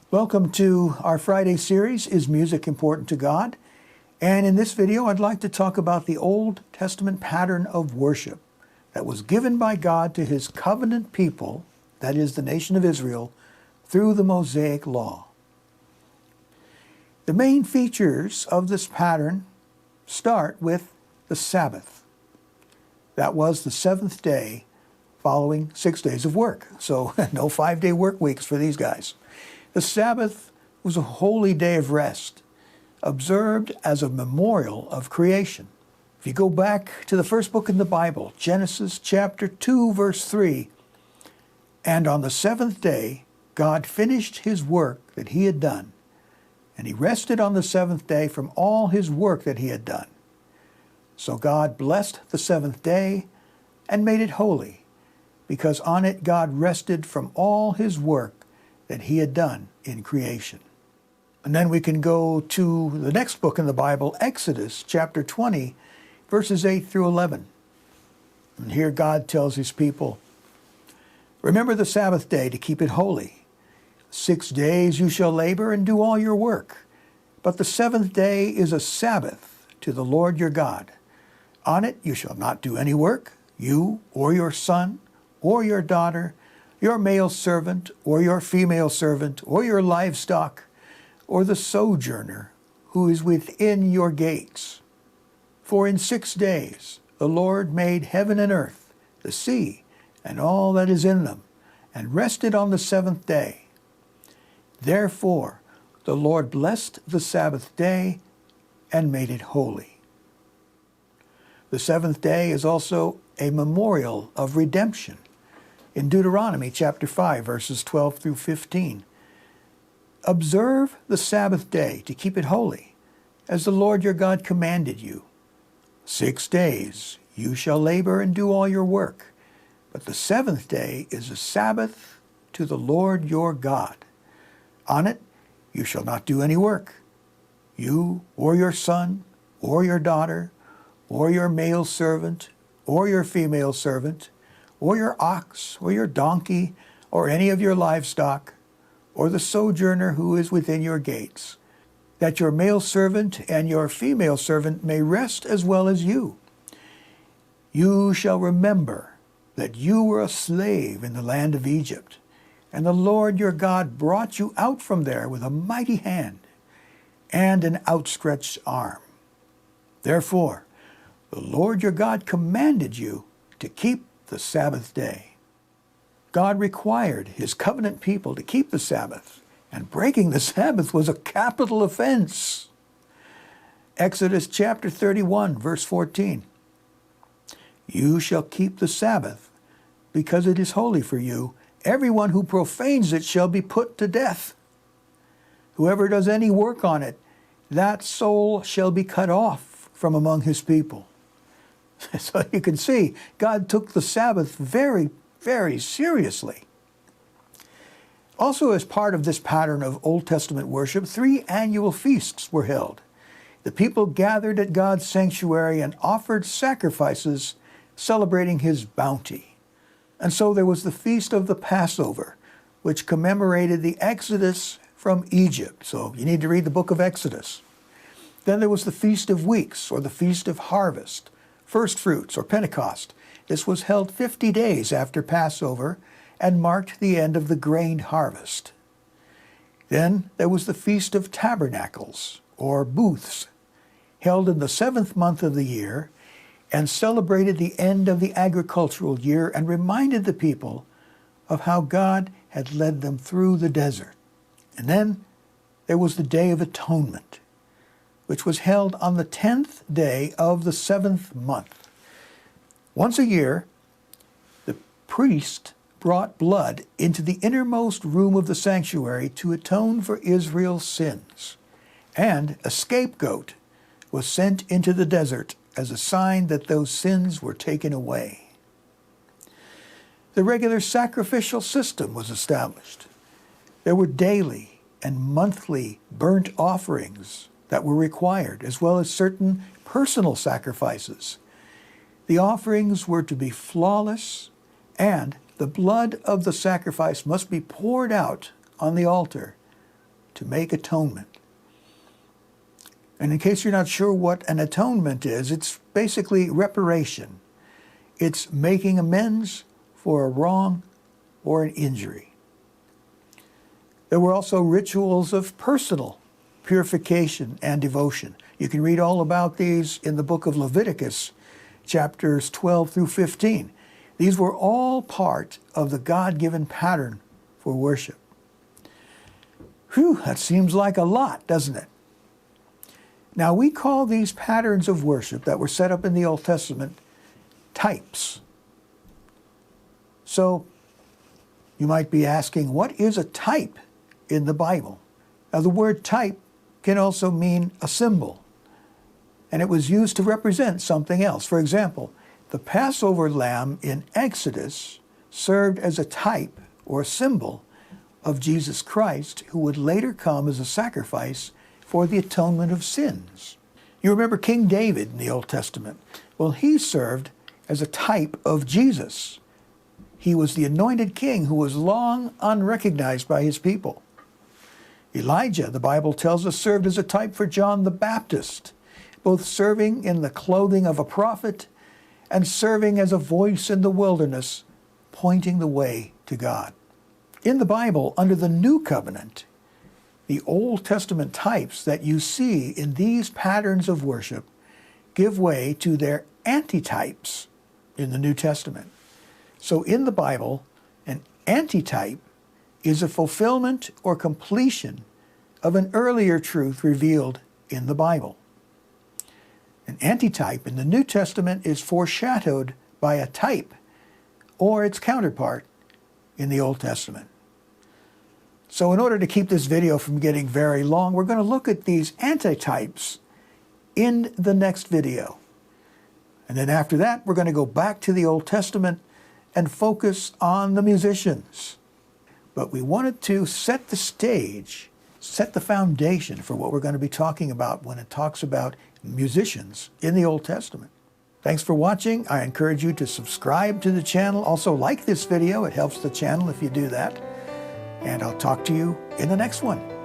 Welcome to our Friday series, Is Music Important to God? And in this video, I'd like to talk about the Old Testament pattern of worship that was given by God to His covenant people, that is the nation of Israel, through the Mosaic Law. The main features of this pattern start with the Sabbath. That was the seventh day following 6 days of work. So no 5-day work weeks for these guys. The Sabbath was a holy day of rest, observed as a memorial of creation. If you go back to the first book in the Bible, Genesis chapter 2, verse 3, "And on the seventh day God finished His work that He had done, and He rested on the seventh day from all His work that He had done. So God blessed the seventh day and made it holy, because on it God rested from all His work that He had done in creation." And then we can go to the next book in the Bible, Exodus chapter 20, verses 8 through 11. And here God tells His people, "Remember the Sabbath day to keep it holy. 6 days you shall labor and do all your work, but the seventh day is a Sabbath to the Lord your God. On it you shall not do any work, you or your son or your daughter, your male servant or your female servant, or your livestock, or the sojourner who is within your gates. For in 6 days the Lord made heaven and earth, the sea, and all that is in them, and rested on the seventh day. Therefore the Lord blessed the Sabbath day and made it holy." The seventh day is also a memorial of redemption. In Deuteronomy chapter 5, verses 12 through 15, "Observe the Sabbath day to keep it holy, as the Lord your God commanded you. 6 days you shall labor and do all your work, but the seventh day is a Sabbath to the Lord your God. On it you shall not do any work, you or your son or your daughter, or your male servant or your female servant, or your ox, or your donkey, or any of your livestock, or the sojourner who is within your gates, that your male servant and your female servant may rest as well as you. You shall remember that you were a slave in the land of Egypt, and the Lord your God brought you out from there with a mighty hand and an outstretched arm. Therefore, the Lord your God commanded you to keep the Sabbath day." God required His covenant people to keep the Sabbath, and breaking the Sabbath was a capital offense. Exodus chapter 31, verse 14, "You shall keep the Sabbath, because it is holy for you. Everyone who profanes it shall be put to death. Whoever does any work on it, that soul shall be cut off from among His people." So you can see, God took the Sabbath very, very seriously. Also, as part of this pattern of Old Testament worship, 3 annual feasts were held. The people gathered at God's sanctuary and offered sacrifices celebrating His bounty. And so there was the Feast of the Passover, which commemorated the Exodus from Egypt. So you need to read the book of Exodus. Then there was the Feast of Weeks, or the Feast of Harvest, First Fruits, or Pentecost. This was held 50 days after Passover and marked the end of the grain harvest. Then there was the Feast of Tabernacles, or Booths, held in the 7th month of the year and celebrated the end of the agricultural year and reminded the people of how God had led them through the desert. And then there was the Day of Atonement, which was held on the 10th day of the 7th month. Once a year, the priest brought blood into the innermost room of the sanctuary to atone for Israel's sins, and a scapegoat was sent into the desert as a sign that those sins were taken away. The regular sacrificial system was established. There were daily and monthly burnt offerings that were required, as well as certain personal sacrifices. The offerings were to be flawless, and the blood of the sacrifice must be poured out on the altar to make atonement. And in case you're not sure what an atonement is, it's basically reparation. It's making amends for a wrong or an injury. There were also rituals of personal purification and devotion. You can read all about these in the book of Leviticus, chapters 12 through 15. These were all part of the God-given pattern for worship. Whew, that seems like a lot, doesn't it? Now, we call these patterns of worship that were set up in the Old Testament types. So, you might be asking, what is a type in the Bible? Now, the word type can also mean a symbol, and it was used to represent something else. For example, the Passover lamb in Exodus served as a type or a symbol of Jesus Christ, who would later come as a sacrifice for the atonement of sins. You remember King David in the Old Testament? Well, he served as a type of Jesus. He was the anointed king who was long unrecognized by his people. Elijah, the Bible tells us, served as a type for John the Baptist, both serving in the clothing of a prophet and serving as a voice in the wilderness, pointing the way to God. In the Bible, under the New Covenant, the Old Testament types that you see in these patterns of worship give way to their antitypes in the New Testament. So in the Bible, an antitype is a fulfillment or completion of an earlier truth revealed in the Bible. An antitype in the New Testament is foreshadowed by a type or its counterpart in the Old Testament. So in order to keep this video from getting very long, we're going to look at these antitypes in the next video. And then after that, we're going to go back to the Old Testament and focus on the musicians. But we wanted to set the stage, set the foundation for what we're going to be talking about when it talks about musicians in the Old Testament. Thanks for watching. I encourage you to subscribe to the channel. Also like this video. It helps the channel if you do that. And I'll talk to you in the next one.